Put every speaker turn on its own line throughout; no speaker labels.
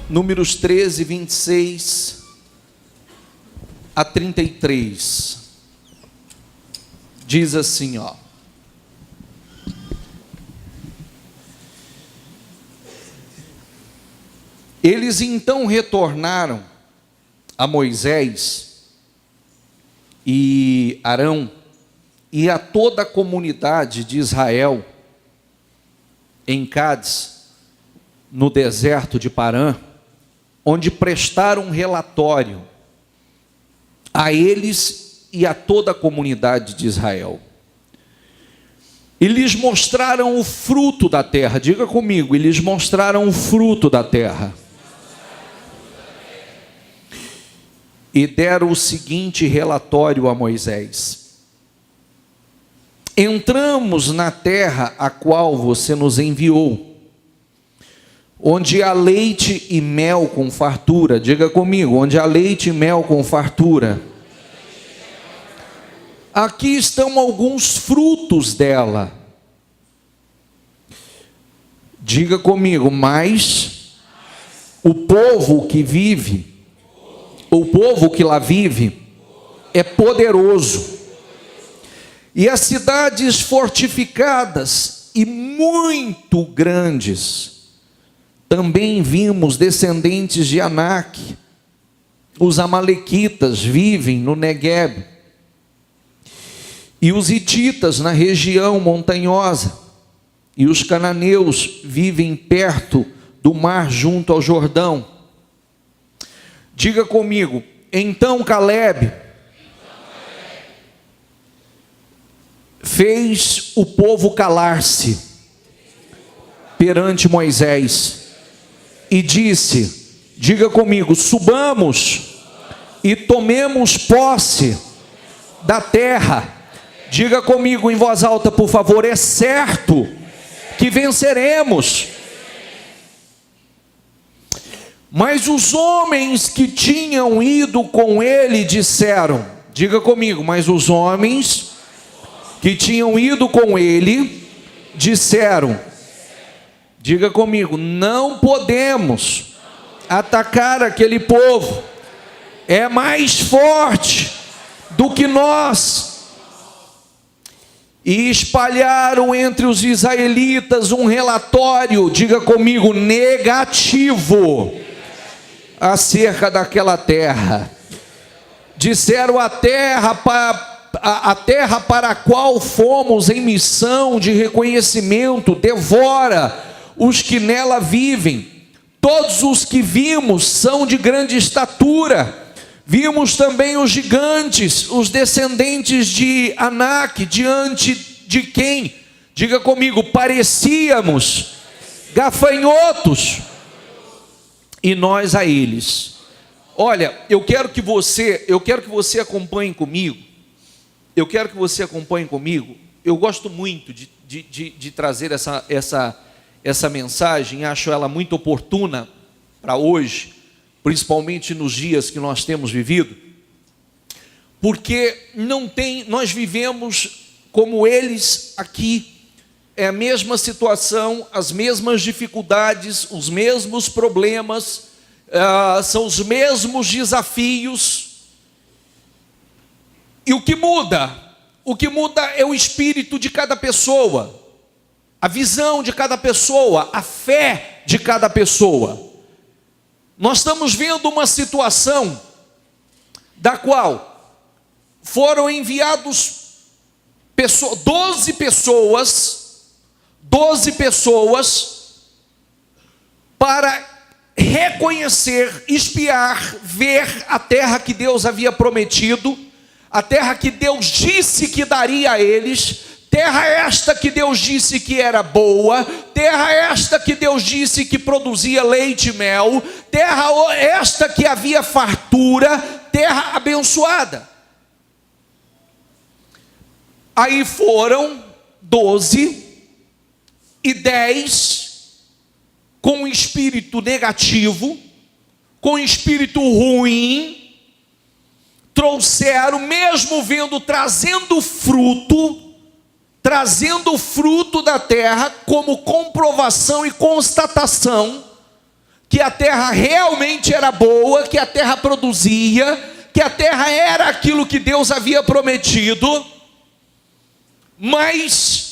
Números 13, 26 a 33. Diz assim, ó. Eles então retornaram a Moisés e Arão e a toda a comunidade de Israel em Cádiz, no deserto de Parã, onde prestaram um relatório a eles e a toda a comunidade de Israel. E lhes mostraram o fruto da terra. Diga comigo, e lhes mostraram o fruto da terra. E deram o seguinte relatório a Moisés: entramos na terra a qual você nos enviou, onde há leite e mel com fartura. Diga comigo, onde há leite e mel com fartura. Aqui estão alguns frutos dela. Diga comigo, mas o povo que vive, o povo que lá vive, é poderoso. E as cidades fortificadas e muito grandes. Também vimos descendentes de Anak. Os amalequitas vivem no Negueb. E os hititas na região montanhosa. E os cananeus vivem perto do mar junto ao Jordão. Diga comigo, então Caleb fez o povo calar-se perante Moisés e disse, diga comigo, subamos e tomemos posse da terra. Diga comigo em voz alta, por favor, é certo que venceremos. Mas os homens que tinham ido com ele disseram, diga comigo, mas os homens que tinham ido com ele disseram, diga comigo, não podemos atacar aquele povo, é mais forte do que nós. E espalharam entre os israelitas um relatório, diga comigo, negativo, acerca daquela terra. Disseram a terra para a qual fomos em missão de reconhecimento, devora os que nela vivem. Todos os que vimos são de grande estatura. Vimos também os gigantes, os descendentes de Anak, diante de quem? Diga comigo, parecíamos gafanhotos, e nós a eles. Olha, eu quero que você acompanhe comigo. Eu gosto muito de trazer essa mensagem, acho ela muito oportuna para hoje, principalmente nos dias que nós temos vivido, porque nós vivemos como eles aqui, é a mesma situação, as mesmas dificuldades, os mesmos problemas, são os mesmos desafios. E o que muda é o espírito de cada pessoa, a visão de cada pessoa, a fé de cada pessoa. Nós estamos vendo uma situação da qual foram enviados 12 pessoas para reconhecer, espiar, ver a terra que Deus havia prometido, a terra que Deus disse que daria a eles, terra esta que Deus disse que era boa, terra esta que Deus disse que produzia leite e mel, terra esta que havia fartura, terra abençoada. Aí foram 12 e 10 com um espírito negativo, com um espírito ruim, trouxeram, mesmo vendo, trazendo o fruto da terra como comprovação e constatação, que a terra realmente era boa, que a terra produzia, que a terra era aquilo que Deus havia prometido, mas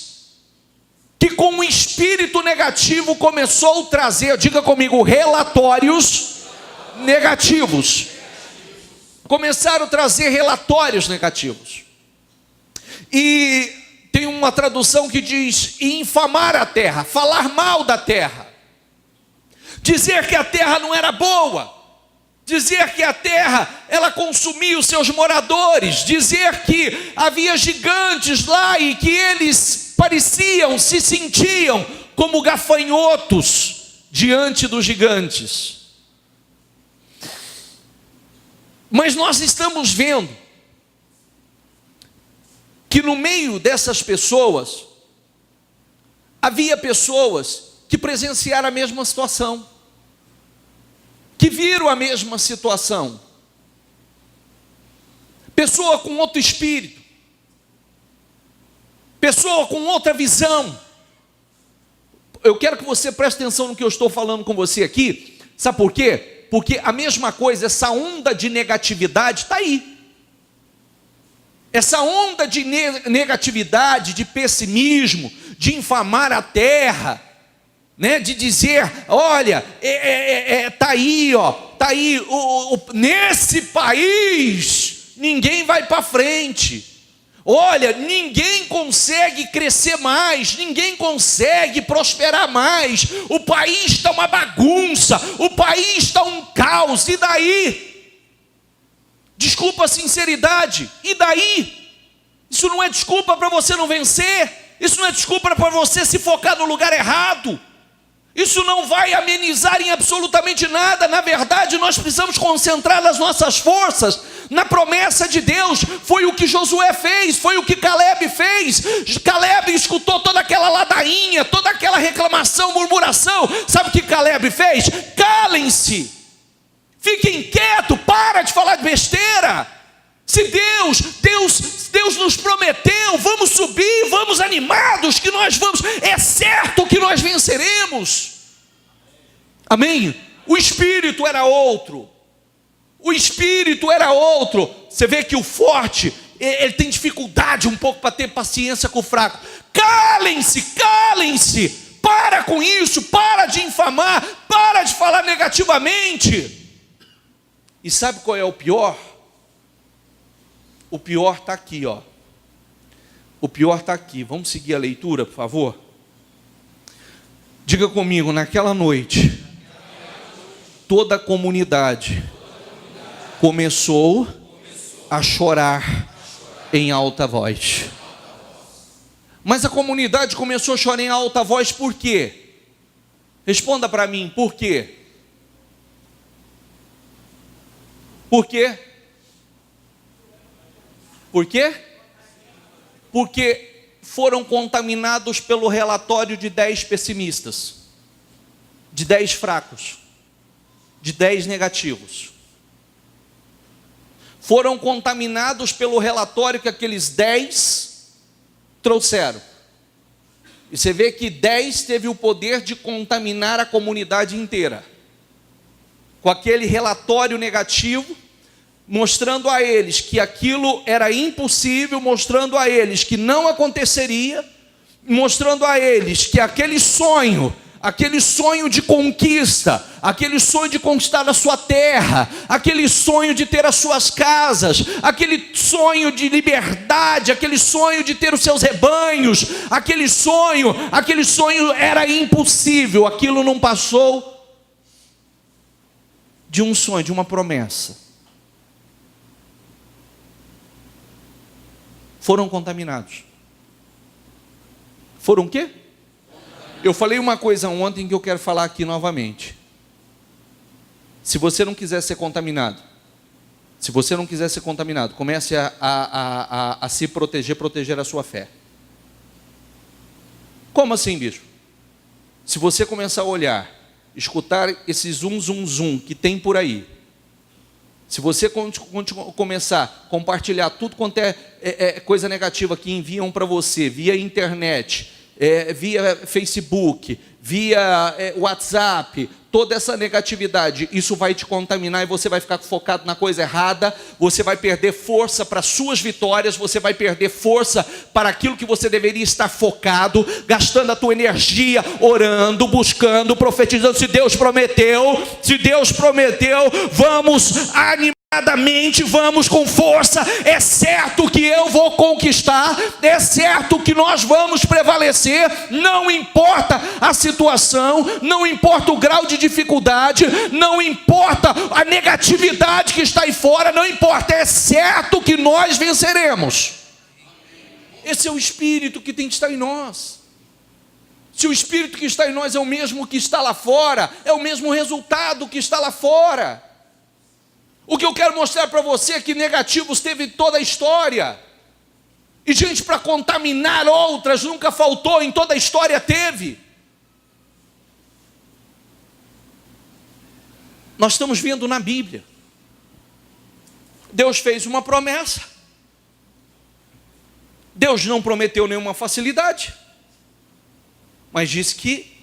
que com o espírito negativo começou a trazer, diga comigo, relatórios negativos. Começaram a trazer relatórios negativos. E tem uma tradução que diz infamar a terra, falar mal da terra, dizer que a terra não era boa, dizer que a terra ela consumia os seus moradores, dizer que havia gigantes lá e que eles pareciam, se sentiam como gafanhotos diante dos gigantes. Mas nós estamos vendo que no meio dessas pessoas, havia pessoas que presenciaram a mesma situação, que viram a mesma situação, pessoa com outro espírito, pessoa com outra visão. Eu quero que você preste atenção no que eu estou falando com você aqui, sabe por quê? Porque a mesma coisa, essa onda de negatividade está aí. Essa onda de negatividade, de pessimismo, de infamar a terra, né? De dizer, olha, tá aí, ó, tá aí, nesse país ninguém vai para frente. Olha, ninguém consegue crescer mais, ninguém consegue prosperar mais. O país está uma bagunça, o país está um caos. E daí? Desculpa a sinceridade, e daí? Isso não é desculpa para você não vencer, isso não é desculpa para você se focar no lugar errado, isso não vai amenizar em absolutamente nada. Na verdade, nós precisamos concentrar as nossas forças na promessa de Deus. Foi o que Josué fez, foi o que Caleb fez. Caleb escutou toda aquela ladainha, toda aquela reclamação, murmuração. Sabe o que Caleb fez? Calem-se, fiquem quietos, para de falar de besteira. Se Deus nos prometeu, vamos subir, vamos animados, que nós vamos, é certo que nós venceremos. Amém? O espírito era outro. O espírito era outro. Você vê que o forte, ele tem dificuldade um pouco para ter paciência com o fraco. Calem-se, calem-se. Para com isso, para de infamar, para de falar negativamente. E sabe qual é o pior? O pior está aqui, ó. O pior está aqui. Vamos seguir a leitura, por favor? Diga comigo, naquela noite, toda a comunidade começou a chorar em alta voz. Mas a comunidade começou a chorar em alta voz por quê? Responda para mim, por quê? Por quê? Por quê? Porque foram contaminados pelo relatório de 10 pessimistas, de 10 fracos, de 10 negativos. Foram contaminados pelo relatório que aqueles 10 trouxeram. E você vê que 10 teve o poder de contaminar a comunidade inteira, com aquele relatório negativo, mostrando a eles que aquilo era impossível, mostrando a eles que não aconteceria, mostrando a eles que aquele sonho de conquista, aquele sonho de conquistar a sua terra, aquele sonho de ter as suas casas, aquele sonho de liberdade, aquele sonho de ter os seus rebanhos, aquele sonho era impossível. Aquilo não passou de um sonho, de uma promessa. Foram contaminados. Foram o quê? Eu falei uma coisa ontem que eu quero falar aqui novamente. Se você não quiser ser contaminado, comece a se proteger a sua fé. Como assim, bispo? Se você começar a olhar, escutar esse zum que tem por aí, se você começar a compartilhar tudo quanto é coisa negativa que enviam para você, via internet, via Facebook, via WhatsApp, toda essa negatividade, isso vai te contaminar e você vai ficar focado na coisa errada, você vai perder força para suas vitórias, você vai perder força para aquilo que você deveria estar focado, gastando a tua energia, orando, buscando, profetizando. Se Deus prometeu, vamos animar. Vamos com força. É certo que eu vou conquistar, é certo que nós vamos prevalecer, não importa a situação, não importa o grau de dificuldade, não importa a negatividade que está aí fora, não importa, é certo que nós venceremos. Esse é o Espírito que tem que estar em nós. Se o Espírito que está em nós é o mesmo que está lá fora, é o mesmo resultado que está lá fora. O que eu quero mostrar para você é que negativos teve toda a história. E gente para contaminar outras nunca faltou, em toda a história teve. Nós estamos vendo na Bíblia. Deus fez uma promessa. Deus não prometeu nenhuma facilidade, mas disse que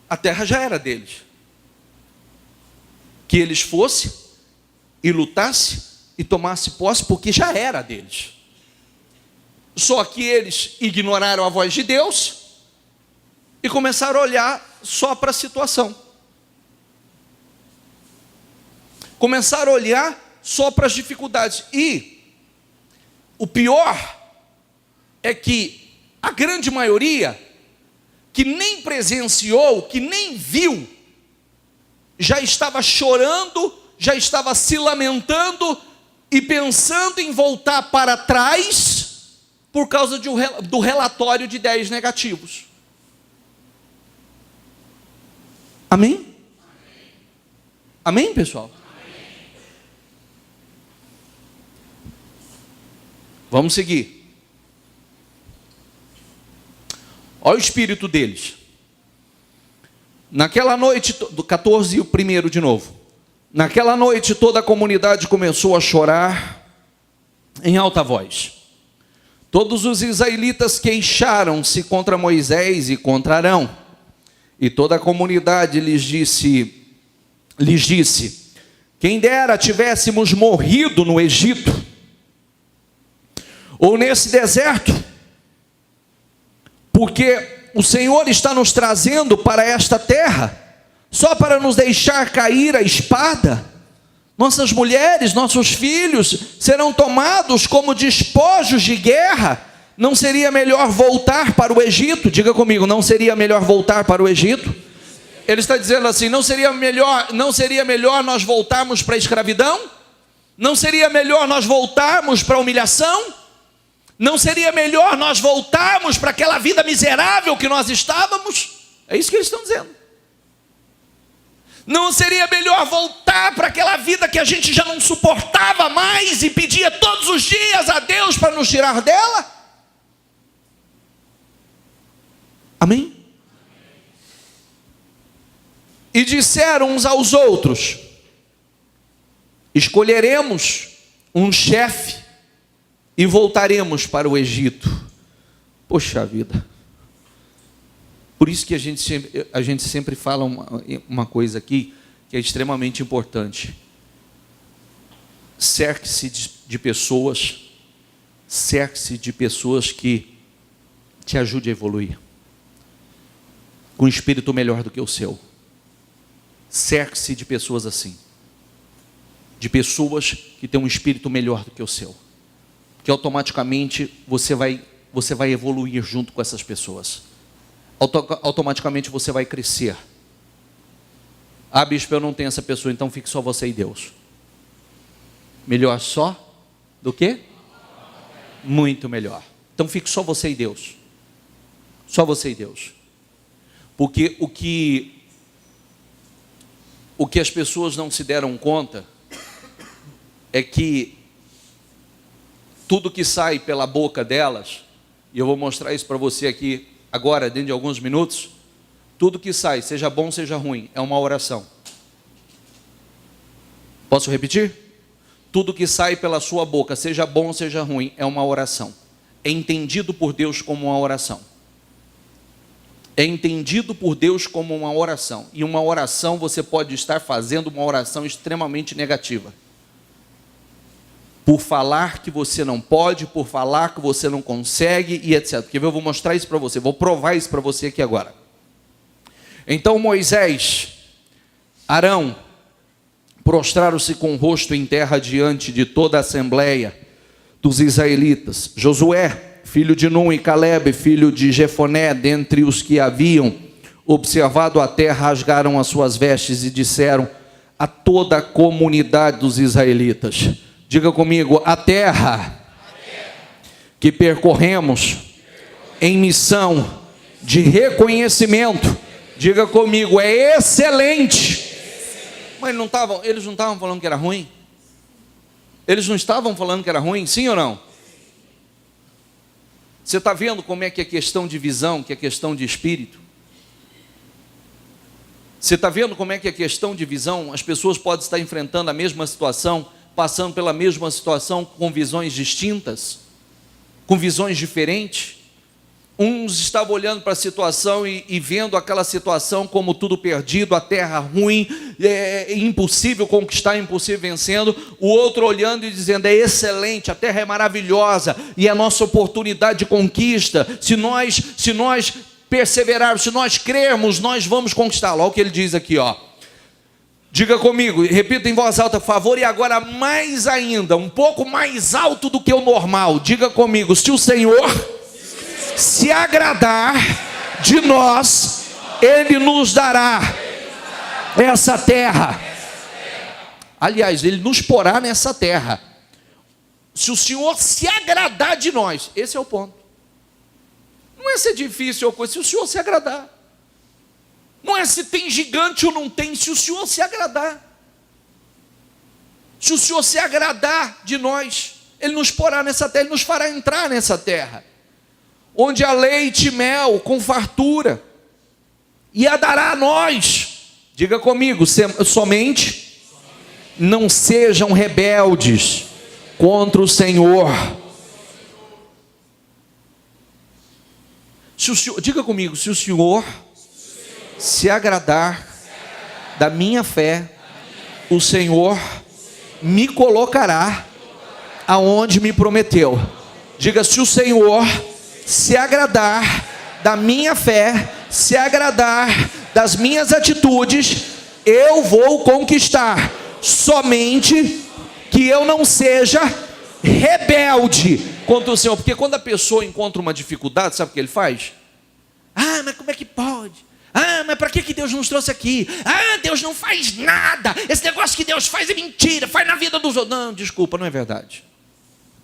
a terra já era deles. Que eles fossem e lutasse e tomasse posse, porque já era deles. Só que eles ignoraram a voz de Deus e começaram a olhar só para a situação. Começaram a olhar só para as dificuldades. E o pior é que a grande maioria que nem presenciou, que nem viu, já estava chorando, já estava se lamentando e pensando em voltar para trás por causa do relatório de 10 negativos. Amém? Amém, pessoal? Amém. Vamos seguir. Olha o espírito deles. Naquela noite, do 14 e o primeiro de novo. Naquela noite toda a comunidade começou a chorar em alta voz. Todos os israelitas queixaram-se contra Moisés e contra Arão. E toda a comunidade lhes disse: quem dera tivéssemos morrido no Egito, ou nesse deserto, porque o Senhor está nos trazendo para esta terra, só para nos deixar cair a espada. Nossas mulheres, nossos filhos serão tomados como despojos de guerra. Não seria melhor voltar para o Egito? Diga comigo, não seria melhor voltar para o Egito? Ele está dizendo assim, não seria melhor nós voltarmos para a escravidão? Não seria melhor nós voltarmos para a humilhação? Não seria melhor nós voltarmos para aquela vida miserável que nós estávamos? É isso que eles estão dizendo. Não seria melhor voltar para aquela vida que a gente já não suportava mais e pedia todos os dias a Deus para nos tirar dela? Amém? E disseram uns aos outros: escolheremos um chefe e voltaremos para o Egito. Poxa vida. Por isso que a gente sempre fala uma coisa aqui que é extremamente importante. Cerque-se de pessoas que te ajudem a evoluir, com um espírito melhor do que o seu. Cerque-se de pessoas assim, de pessoas que têm um espírito melhor do que o seu, que automaticamente você vai evoluir junto com essas pessoas. Automaticamente você vai crescer. Ah, bispo, eu não tenho essa pessoa, então fique só você e Deus. Melhor só do que? Muito melhor. Então fique só você e Deus. Só você e Deus. Porque o que as pessoas não se deram conta é que tudo que sai pela boca delas, e eu vou mostrar isso para você aqui agora, dentro de alguns minutos, tudo que sai, seja bom, seja ruim, é uma oração. Posso repetir? Tudo que sai pela sua boca, seja bom, seja ruim, é uma oração. É entendido por Deus como uma oração. é entendido por Deus como uma oração. E uma oração, você pode estar fazendo uma oração extremamente negativa. Por falar que você não pode, por falar que você não consegue e etc. Porque eu vou mostrar isso para você, vou provar isso para você aqui agora. Então Moisés, Arão, prostraram-se com o rosto em terra diante de toda a assembleia dos israelitas. Josué, filho de Nun, e Calebe, filho de Jefoné, dentre os que haviam observado a terra, rasgaram as suas vestes e disseram a toda a comunidade dos israelitas: diga comigo, a terra que percorremos em missão de reconhecimento, diga comigo, é excelente. Mas eles não estavam falando que era ruim? Eles não estavam falando que era ruim, sim ou não? Você está vendo como é que é questão de visão, que é questão de espírito? Você está vendo como é que é questão de visão? As pessoas podem estar enfrentando a mesma situação, passando pela mesma situação com visões distintas, com visões diferentes. Uns estavam olhando para a situação e vendo aquela situação como tudo perdido, a terra ruim, impossível conquistar, impossível vencendo. O outro olhando e dizendo, é excelente, a terra é maravilhosa e é a nossa oportunidade de conquista. Se nós perseverarmos, se nós crermos, nós vamos conquistá-lo. Olha o que ele diz aqui, ó. Diga comigo, repita em voz alta, por favor, e agora mais ainda, um pouco mais alto do que o normal. Diga comigo, se o Senhor se agradar de nós, Ele nos dará essa terra. Aliás, Ele nos porá nessa terra. Se o Senhor se agradar de nós, esse é o ponto. Não é se é difícil ou coisa, se o Senhor se agradar. Não é se tem gigante ou não tem, se o Senhor se agradar. Se o Senhor se agradar de nós, Ele nos porá nessa terra, Ele nos fará entrar nessa terra, onde há leite e mel com fartura, e a dará a nós. Diga comigo, somente não sejam rebeldes contra o Senhor. Diga comigo, se o Senhor se agradar da minha fé, o Senhor me colocará aonde me prometeu. Diga, se o Senhor se agradar da minha fé, se agradar das minhas atitudes, eu vou conquistar, somente que eu não seja rebelde contra o Senhor. Porque quando a pessoa encontra uma dificuldade, sabe o que ele faz? Ah, mas como é que pode? Ah, mas para que Deus nos trouxe aqui? Ah, Deus não faz nada, esse negócio que Deus faz é mentira, faz na vida dos outros. Não, desculpa, não é verdade.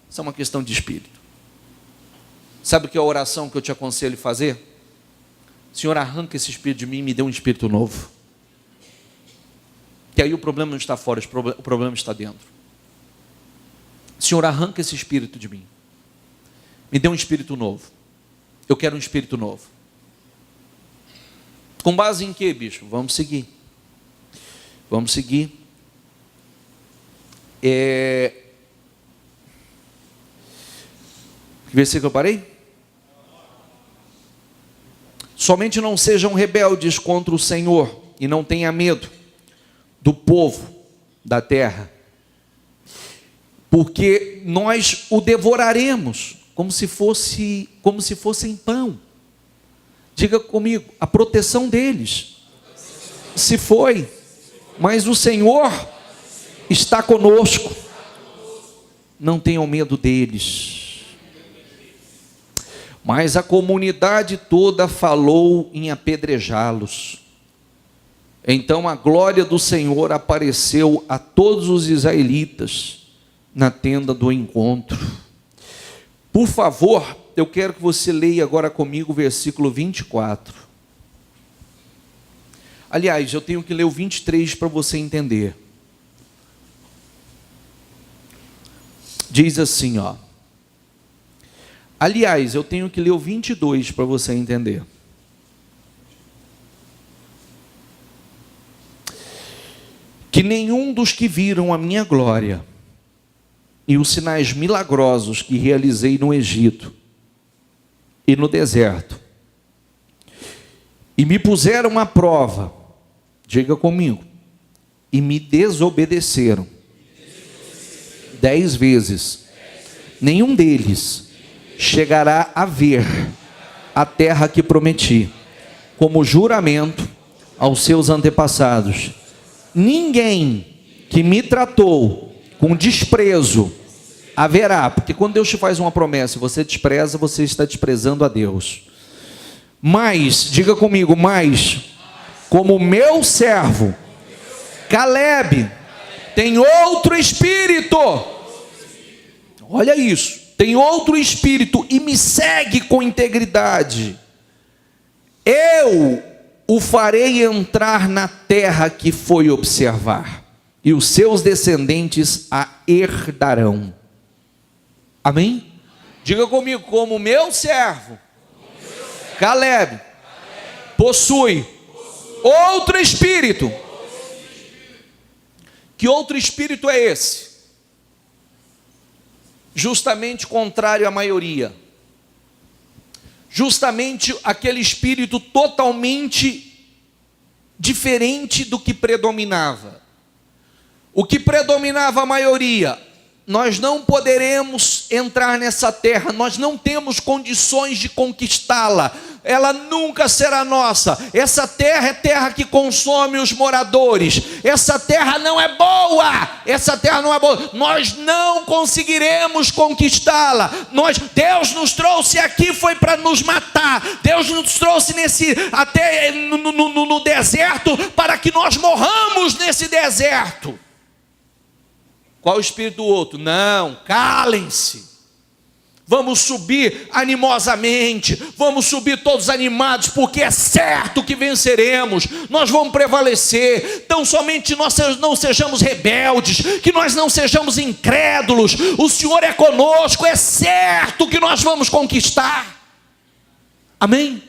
Isso é uma questão de espírito. Sabe o que é a oração que eu te aconselho a fazer? Senhor, arranca esse espírito de mim e me dê um espírito novo. Que aí o problema não está fora, o problema está dentro. Senhor, arranca esse espírito de mim. Me dê um espírito novo. Eu quero um espírito novo. Com base em quê, bicho? Vamos seguir. Vamos seguir. Que versículo eu parei? Somente não sejam rebeldes contra o Senhor e não tenha medo do povo da terra, porque nós o devoraremos como se fossem pão. Diga comigo, a proteção deles se foi, mas o Senhor está conosco. Não tenham medo deles. Mas a comunidade toda falou em apedrejá-los. Então a glória do Senhor apareceu a todos os israelitas na tenda do encontro. Por favor, eu quero que você leia agora comigo o versículo 24. Aliás, eu tenho que ler o 23 para você entender. Diz assim, ó. Aliás, eu tenho que ler o 22 para você entender. Que nenhum dos que viram a minha glória e os sinais milagrosos que realizei no Egito e no deserto, e me puseram à prova, diga comigo, e me desobedeceram 10 vezes, nenhum deles chegará a ver a terra que prometi, como juramento aos seus antepassados. Ninguém que me tratou com desprezo haverá, porque quando Deus te faz uma promessa e você despreza, você está desprezando a Deus. Mas, diga comigo, mas, como meu servo Caleb tem outro espírito, olha isso, tem outro espírito e me segue com integridade, eu o farei entrar na terra que foi observar, e os seus descendentes a herdarão. Amém? Diga comigo, como meu servo Caleb possui outro espírito. Que outro espírito é esse? Justamente contrário à maioria. Justamente aquele espírito totalmente diferente do que predominava. O que predominava a maioria: nós não poderemos entrar nessa terra, nós não temos condições de conquistá-la, ela nunca será nossa. Essa terra é terra que consome os moradores, essa terra não é boa, essa terra não é boa, nós não conseguiremos conquistá-la. Deus nos trouxe aqui foi para nos matar, Deus nos trouxe até no deserto para que nós morramos nesse deserto. Qual o espírito do outro? Não, calem-se. Vamos subir animosamente, vamos subir todos animados, porque é certo que venceremos, nós vamos prevalecer. Então somente nós não sejamos rebeldes, que nós não sejamos incrédulos. O Senhor é conosco, é certo que nós vamos conquistar. Amém?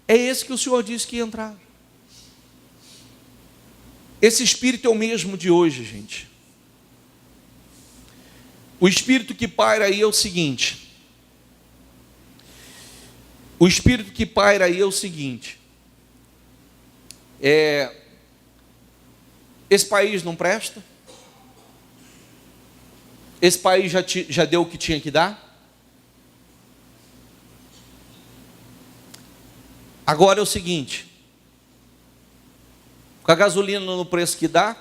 É esse que o Senhor disse que ia entrar. Esse espírito é o mesmo de hoje, gente. O espírito que paira aí é o seguinte. Esse país não presta. Esse país já deu o que tinha que dar. Agora é o seguinte. Com a gasolina no preço que dá,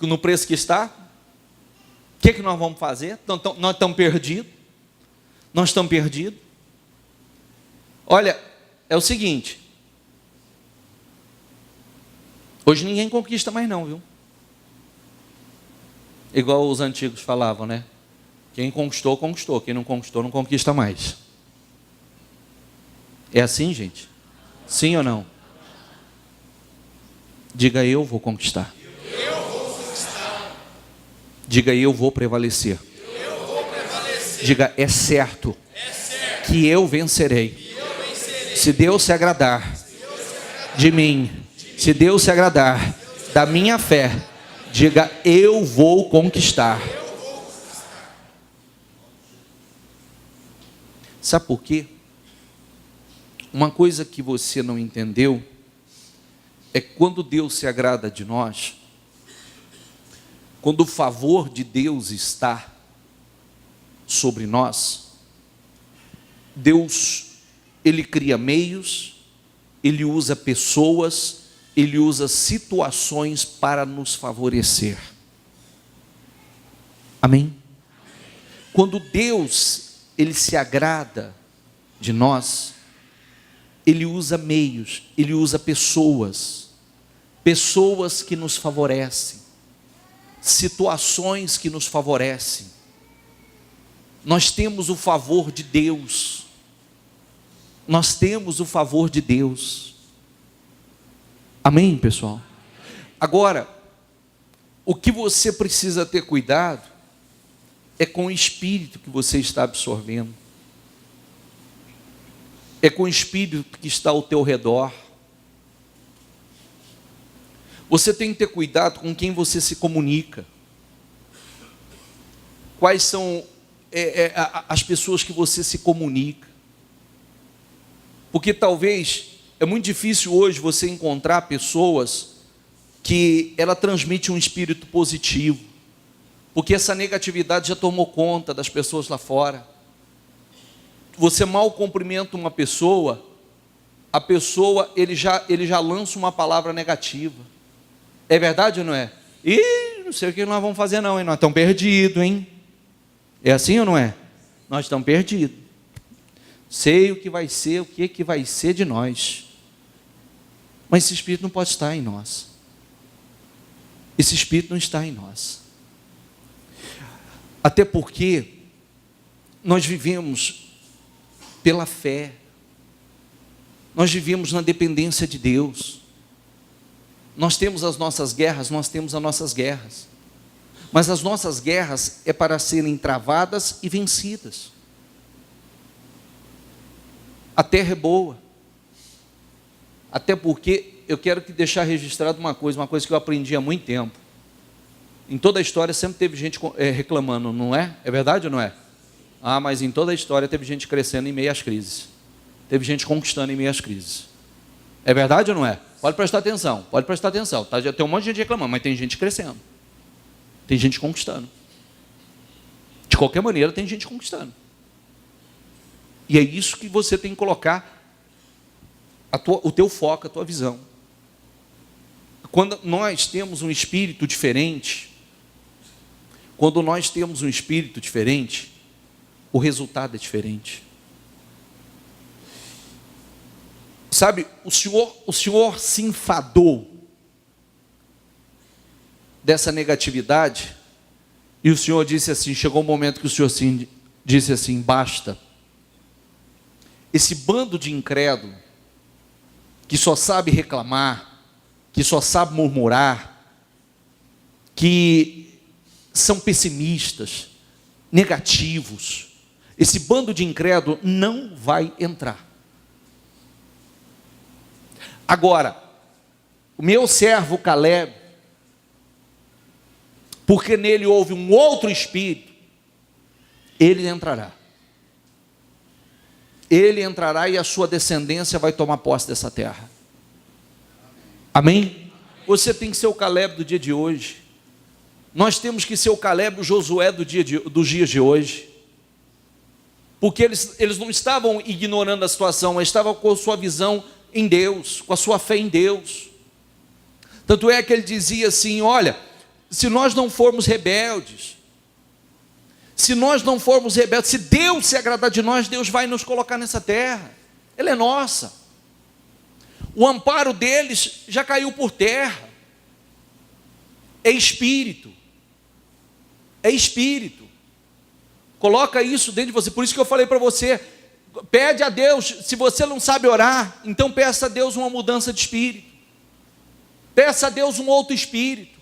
no preço que está, o que nós vamos fazer? Nós estamos perdidos. Olha, é o seguinte. Hoje ninguém conquista mais não, viu? Igual os antigos falavam, né? Quem conquistou, conquistou. Quem não conquistou, não conquista mais. É assim, gente? Sim ou não? Diga, eu vou conquistar. Diga, eu vou prevalecer. Diga, é certo que eu vencerei. Se Deus se agradar de mim, se Deus se agradar da minha fé, diga, eu vou conquistar. Sabe por quê? Uma coisa que você não entendeu é quando Deus se agrada de nós, quando o favor de Deus está sobre nós, Deus, Ele cria meios, Ele usa pessoas, Ele usa situações para nos favorecer. Amém? Quando Deus, Ele se agrada de nós, Ele usa meios, Ele usa pessoas que nos favorecem, situações que nos favorecem. Nós temos o favor de Deus. Nós temos o favor de Deus. Amém, pessoal? Agora, o que você precisa ter cuidado é com o espírito que você está absorvendo. É com o espírito que está ao teu redor. Você tem que ter cuidado com quem você se comunica. Quais são as pessoas que você se comunica. Porque talvez É muito difícil hoje você encontrar pessoas que ela transmite um espírito positivo, porque essa negatividade já tomou conta das pessoas lá fora. Você mal cumprimenta uma pessoa, a pessoa, ele já lança uma palavra negativa. É verdade ou não é? Ih, não sei o que nós vamos fazer não, hein? Nós estamos perdidos, hein? É assim ou não é? Nós estamos perdidos. Sei o que vai ser, o que vai ser de nós. Mas esse espírito não pode estar em nós. Esse espírito não está em nós. Até porque nós vivemos pela fé. Nós vivemos na dependência de Deus. Nós temos as nossas guerras, mas as nossas guerras é para serem travadas e vencidas. A terra é boa. Até porque eu quero deixar registrado uma coisa que eu aprendi há muito tempo. Em toda a história sempre teve gente reclamando, não é? É verdade ou não é? Ah, mas em toda a história teve gente crescendo em meio às crises. Teve gente conquistando em meio às crises. É verdade ou não é? Pode prestar atenção. Tá? Já tem um monte de gente reclamando, mas tem gente crescendo. Tem gente conquistando. De qualquer maneira, tem gente conquistando. E é isso que você tem que colocar o teu foco, a tua visão. Quando nós temos um espírito diferente, o resultado é diferente. Sabe, o Senhor se enfadou dessa negatividade, e o Senhor disse assim, chegou um momento que o Senhor disse assim, basta. Esse bando de incrédulo, que só sabe reclamar, que só sabe murmurar, que são pessimistas, negativos, esse bando de incrédulo não vai entrar. Agora, o meu servo Caleb, porque nele houve um outro espírito, ele entrará. Ele entrará e a sua descendência vai tomar posse dessa terra. Amém? Você tem que ser o Caleb do dia de hoje. Nós temos que ser o Caleb, o Josué dos dias de hoje. Porque eles não estavam ignorando a situação, mas estavam com a sua visão em Deus, com a sua fé em Deus. Tanto é que ele dizia assim, olha, se nós não formos rebeldes, se Deus se agradar de nós, Deus vai nos colocar nessa terra, ela é nossa. O amparo deles já caiu por terra. É espírito. Coloca isso dentro de você. Por isso que eu falei para você, pede a Deus. Se você não sabe orar, então peça a Deus uma mudança de espírito. Peça a Deus um outro espírito.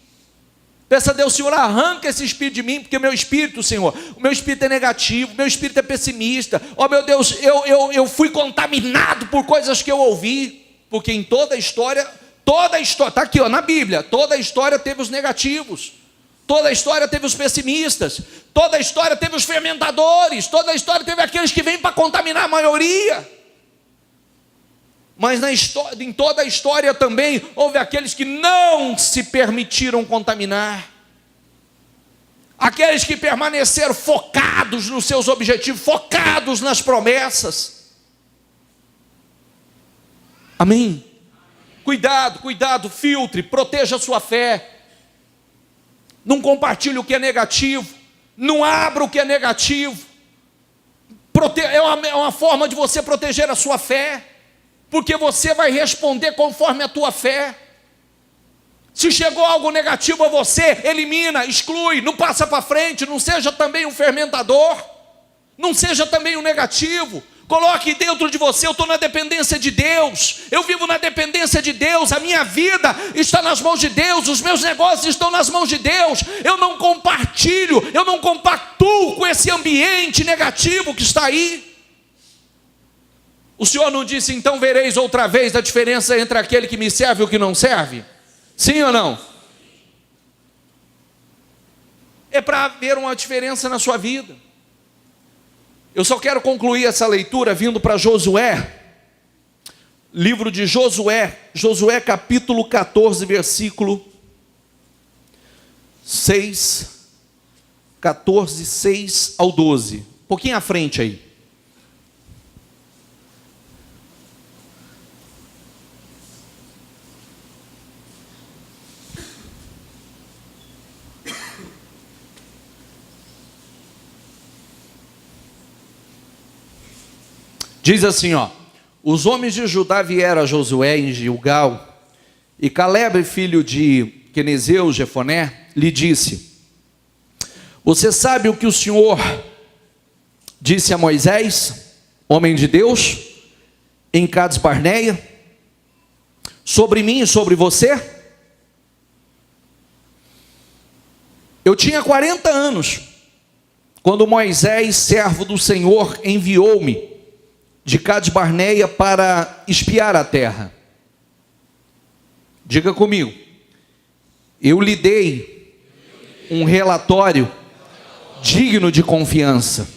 Peça a Deus, Senhor, arranca esse espírito de mim, porque meu espírito, Senhor, o meu espírito é negativo, meu espírito é pessimista. Oh meu Deus, eu fui contaminado por coisas que eu ouvi. Porque em toda a história, está aqui ó, na Bíblia, toda a história teve os negativos, toda a história teve os pessimistas, toda a história teve os fermentadores, toda a história teve aqueles que vêm para contaminar a maioria. Mas em toda a história também houve aqueles que não se permitiram contaminar, aqueles que permaneceram focados nos seus objetivos, focados nas promessas. Amém? Cuidado, filtre, proteja a sua fé. Não compartilhe o que é negativo, não abra o que é negativo. É uma forma de você proteger a sua fé, porque você vai responder conforme a tua fé. Se chegou algo negativo a você, elimina, exclui, não passa para frente. Não seja também um fermentador, não seja também um negativo. Coloque dentro de você, eu estou na dependência de Deus, eu vivo na dependência de Deus, a minha vida está nas mãos de Deus, os meus negócios estão nas mãos de Deus. Eu não compartilho, eu não compactuo com esse ambiente negativo que está aí. O Senhor não disse, então vereis outra vez a diferença entre aquele que me serve e o que não serve? Sim ou não? É para haver uma diferença na sua vida. Eu só quero concluir essa leitura vindo para Josué, livro de Josué, Josué capítulo 14, versículo 6, 14, 6 ao 12. Um pouquinho à frente aí. Diz assim, ó: os homens de Judá vieram a Josué em Gilgal, e Calebe, filho de Quenezeu, Jefoné, lhe disse: você sabe o que o Senhor disse a Moisés, homem de Deus, em Cades Barneia, sobre mim e sobre você? Eu tinha 40 anos, quando Moisés, servo do Senhor, enviou-me de Cades Barneia para espiar a terra. Diga comigo. Eu lhe dei um relatório digno de confiança.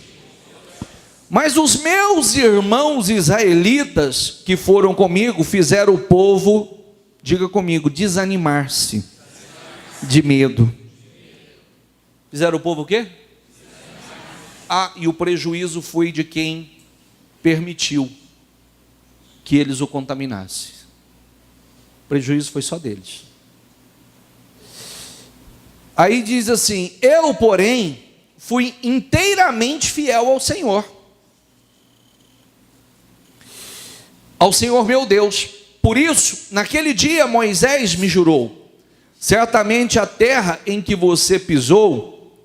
Mas os meus irmãos israelitas que foram comigo fizeram o povo, diga comigo, desanimar-se de medo. Fizeram o povo o quê? Ah, e o prejuízo foi de quem permitiu que eles o contaminassem. O prejuízo foi só deles. Aí diz assim: eu, porém, fui inteiramente fiel ao Senhor meu Deus. Por isso, naquele dia Moisés me jurou: certamente a terra em que você pisou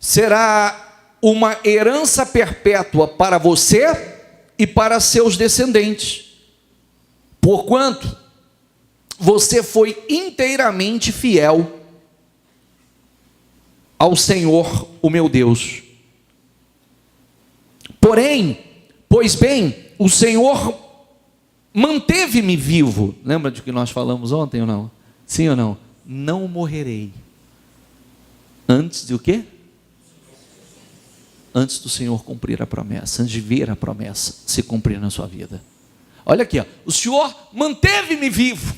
será uma herança perpétua para você e para seus descendentes, porquanto você foi inteiramente fiel ao Senhor, o meu Deus. Porém, pois bem, o Senhor manteve-me vivo. Lembra de que nós falamos ontem ou não? Sim ou não? Não morrerei antes de o quê? Antes do Senhor cumprir a promessa, antes de ver a promessa se cumprir na sua vida. Olha aqui, ó, o Senhor manteve-me vivo,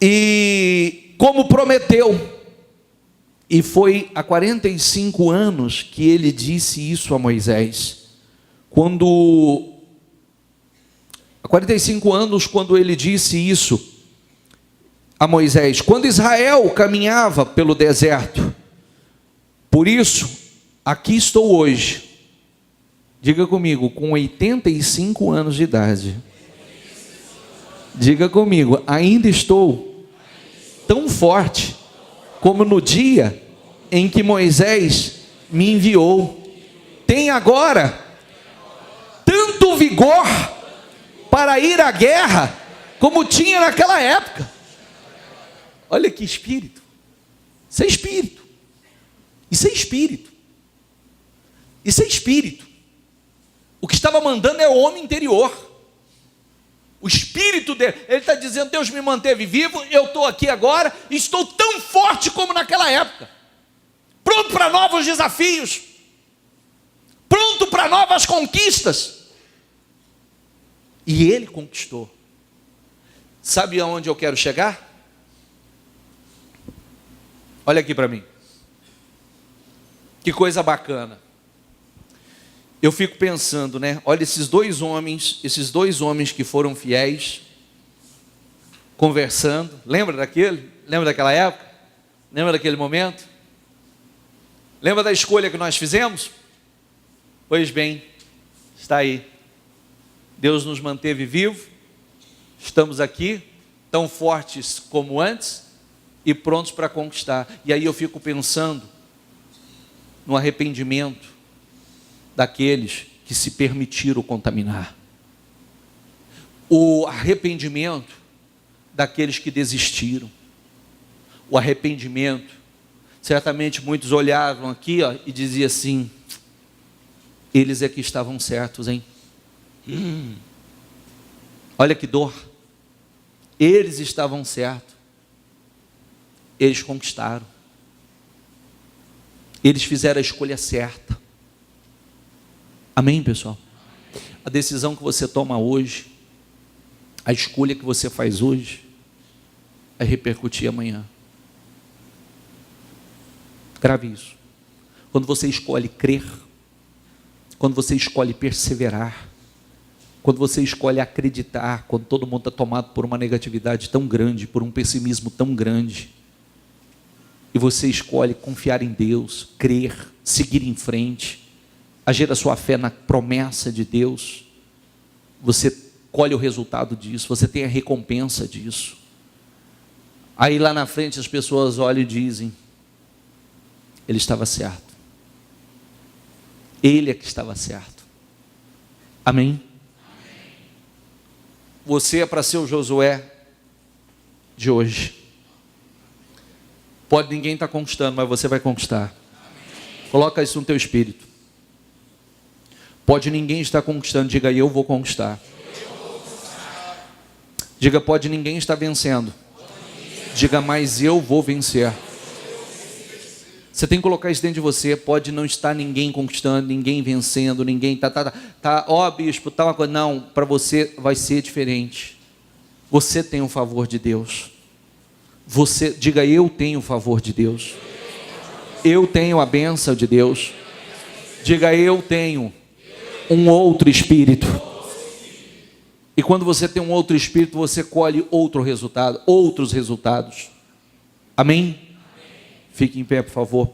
e como prometeu, e foi há 45 anos que ele disse isso a Moisés, há 45 anos quando ele disse isso a Moisés, quando Israel caminhava pelo deserto. Por isso, aqui estou hoje, diga comigo, com 85 anos de idade. Diga comigo, ainda estou tão forte como no dia em que Moisés me enviou. Tem agora tanto vigor para ir à guerra como tinha naquela época. Olha que espírito. Isso é espírito. Isso é espírito. Isso é espírito. O que estava mandando é o homem interior. O espírito dele. Ele está dizendo: Deus me manteve vivo, eu estou aqui agora, e estou tão forte como naquela época. Pronto para novos desafios. Pronto para novas conquistas. E ele conquistou. Sabe aonde eu quero chegar? Olha aqui para mim. Que coisa bacana. Eu fico pensando, né? Olha esses dois homens que foram fiéis, conversando. Lembra daquele? Lembra daquela época? Lembra daquele momento? Lembra da escolha que nós fizemos? Pois bem, está aí. Deus nos manteve vivos. Estamos aqui, tão fortes como antes e prontos para conquistar. E aí eu fico pensando no arrependimento daqueles que se permitiram contaminar, o arrependimento daqueles que desistiram, o arrependimento. Certamente muitos olhavam aqui, ó, e diziam assim: eles é que estavam certos, hein? Olha que dor. Eles estavam certos, eles conquistaram. Eles fizeram a escolha certa. Amém, pessoal? a decisão que você toma hoje, a escolha que você faz hoje, vai repercutir amanhã. Grave isso. Quando você escolhe crer, quando você escolhe perseverar, quando você escolhe acreditar, quando todo mundo está tomado por uma negatividade tão grande, por um pessimismo tão grande, e você escolhe confiar em Deus, crer, seguir em frente, agir a sua fé na promessa de Deus, você colhe o resultado disso, você tem a recompensa disso. Aí lá na frente as pessoas olham e dizem: ele estava certo, ele é que estava certo. Amém? Você é para ser o Josué de hoje. Pode ninguém estar conquistando, mas você vai conquistar. Coloca isso no teu espírito. Pode ninguém estar conquistando, diga: eu vou conquistar. Diga: pode ninguém estar vencendo, diga: mas eu vou vencer. Você tem que colocar isso dentro de você. Pode não estar ninguém conquistando, ninguém vencendo, ninguém ó bispo, tá uma coisa. Não, para você vai ser diferente. Você tem o favor de Deus. Você, diga: eu tenho o favor de Deus. Eu tenho a bênção de Deus. Diga: eu tenho um outro espírito. E quando você tem um outro espírito, você colhe outro resultado, outros resultados. Amém? Fique em pé, por favor.